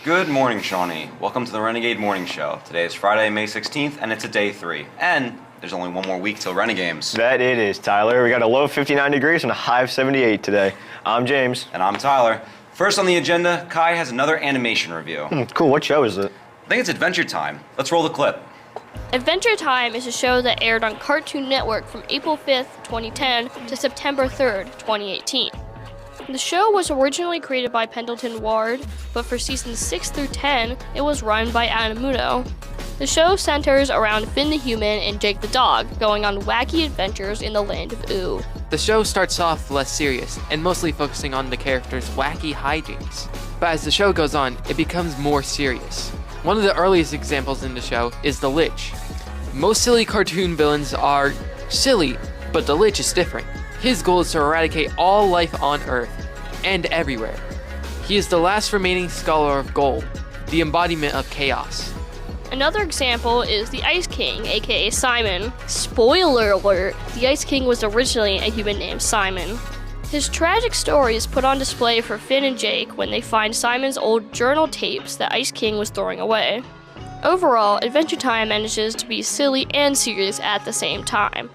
Good morning, Shawnee. Welcome to the Renegade Morning Show. Today is Friday, May 16th, and it's a day 3. And there's only one more week till Renegames. That it is, Tyler. We got a low of 59 degrees and a high of 78 today. I'm James. And I'm Tyler. First on the agenda, Kai has another animation review. Cool. What show is it? I think it's Adventure Time. Let's roll the clip. Adventure Time is a show that aired on Cartoon Network from April 5th, 2010 to September 3rd, 2018. The show was originally created by Pendleton Ward, but for seasons 6 through 10, it was run by Adam Muno. The show centers around Finn the human and Jake the dog, going on wacky adventures in the land of Ooh. The show starts off less serious, and mostly focusing on the characters' wacky hijinks. But as the show goes on, it becomes more serious. One of the earliest examples in the show is the Lich. Most silly cartoon villains are silly, but the Lich is different. His goal is to eradicate all life on Earth, and everywhere. He is the last remaining Scholar of Gold, the embodiment of chaos. Another example is the Ice King, aka Simon. Spoiler alert, the Ice King was originally a human named Simon. His tragic story is put on display for Finn and Jake when they find Simon's old journal tapes that Ice King was throwing away. Overall, Adventure Time manages to be silly and serious at the same time.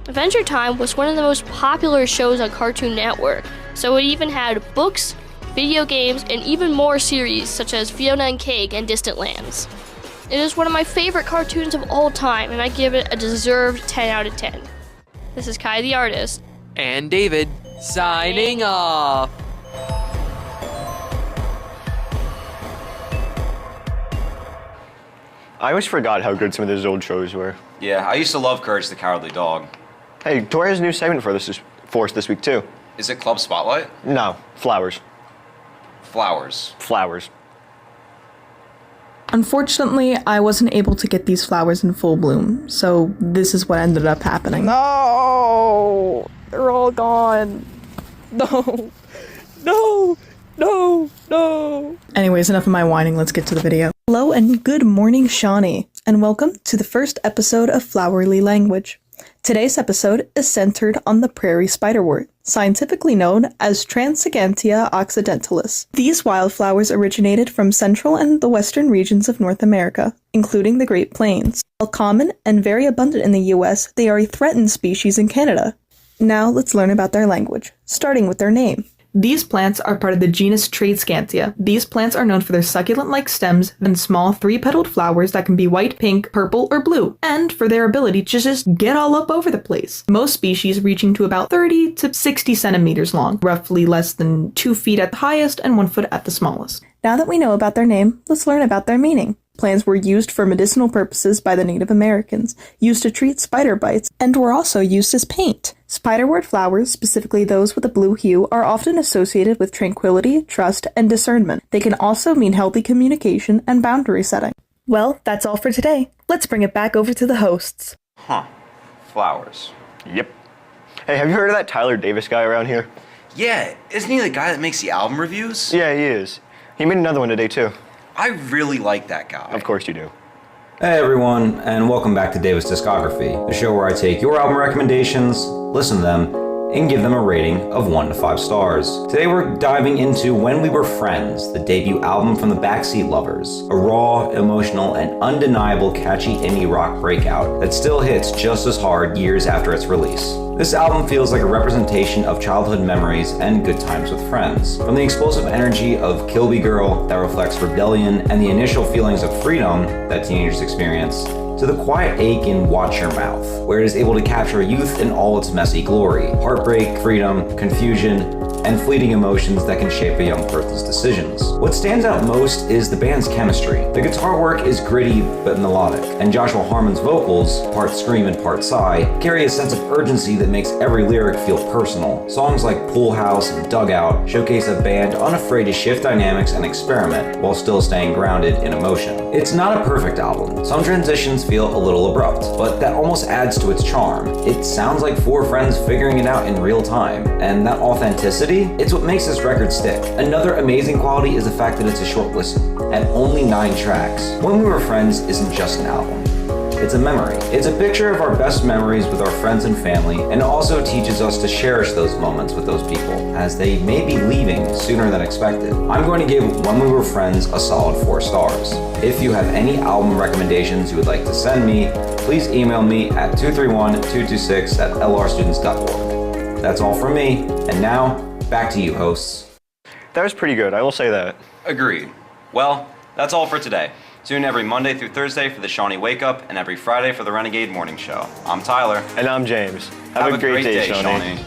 Adventure Time was one of the most popular shows on Cartoon Network, so it even had books, video games, and even more series such as Fiona and Cake and Distant Lands. It is one of my favorite cartoons of all time, and I give it a deserved 10 out of 10. This is Kai the artist. And David, signing off. I always forgot how good some of those old shows were. Yeah, I used to love Courage the Cowardly Dog. Hey, Tori has a new segment for us this week, too. Is it Club Spotlight? No, flowers. Flowers. Flowers. Unfortunately, I wasn't able to get these flowers in full bloom, so this is what ended up happening. No! They're all gone. No. No. No. No. Anyways, enough of my whining, let's get to the video. Hello and good morning, Shawnee, and welcome to the first episode of Flowery Language. Today's episode is centered on the prairie spiderwort, scientifically known as Transgigantea occidentalis. These wildflowers originated from central and the western regions of North America, including the Great Plains. While common and very abundant in the US, they are a threatened species in Canada. Now let's learn about their language, starting with their name. These plants are part of the genus Transgigantea. These plants are known for their succulent-like stems and small three-petaled flowers that can be white, pink, purple, or blue, and for their ability to just get all up over the place. Most species reaching to about 30 to 60 centimeters long, roughly less than 2 feet at the highest and 1 foot at the smallest. Now that we know about their name, let's learn about their meaning. Plants were used for medicinal purposes by the Native Americans, used to treat spider bites, and were also used as paint. Spiderwort flowers, specifically those with a blue hue, are often associated with tranquility, trust, and discernment. They can also mean healthy communication and boundary setting. Well, that's all for today. Let's bring it back over to the hosts. Flowers. Yep. Hey, have you heard of that Tyler Davis guy around here? Yeah, isn't he the guy that makes the album reviews? Yeah, he is. He made another one today, too. I really like that guy. Of course you do. Hey everyone, and welcome back to Davis Discography, the show where I take your album recommendations, listen to them, and give them a rating of 1 to 5 stars. Today we're diving into When We Were Friends, the debut album from the Backseat Lovers, a raw, emotional, and undeniable catchy indie rock breakout that still hits just as hard years after its release. This album feels like a representation of childhood memories and good times with friends. From the explosive energy of Kilby Girl that reflects rebellion and the initial feelings of freedom that teenagers experience, to the quiet ache in Watch Your Mouth, where it is able to capture youth in all its messy glory, heartbreak, freedom, confusion, and fleeting emotions that can shape a young person's decisions. What stands out most is the band's chemistry. The guitar work is gritty but melodic, and Joshua Harmon's vocals, part scream and part sigh, carry a sense of urgency that makes every lyric feel personal. Songs like Pool House and Dugout showcase a band unafraid to shift dynamics and experiment while still staying grounded in emotion. It's not a perfect album. Some transitions feel a little abrupt, but that almost adds to its charm. It sounds like 4 friends figuring it out in real time, and that authenticity, it's what makes this record stick. Another amazing quality is the fact that it's a short listen, at only 9 tracks. When We Were Friends isn't just an album. It's a memory. It's a picture of our best memories with our friends and family, and also teaches us to cherish those moments with those people, as they may be leaving sooner than expected. I'm going to give When We Were Friends a solid 4 stars. If you have any album recommendations you would like to send me, please email me at 231-226@lrstudents.org. That's all from me, and now, back to you, hosts. That was pretty good, I will say that. Agreed. Well, that's all for today. Tune in every Monday through Thursday for the Shawnee Wake Up and every Friday for the Renegade Morning Show. I'm Tyler. And I'm James. Have a great day, Shawnee.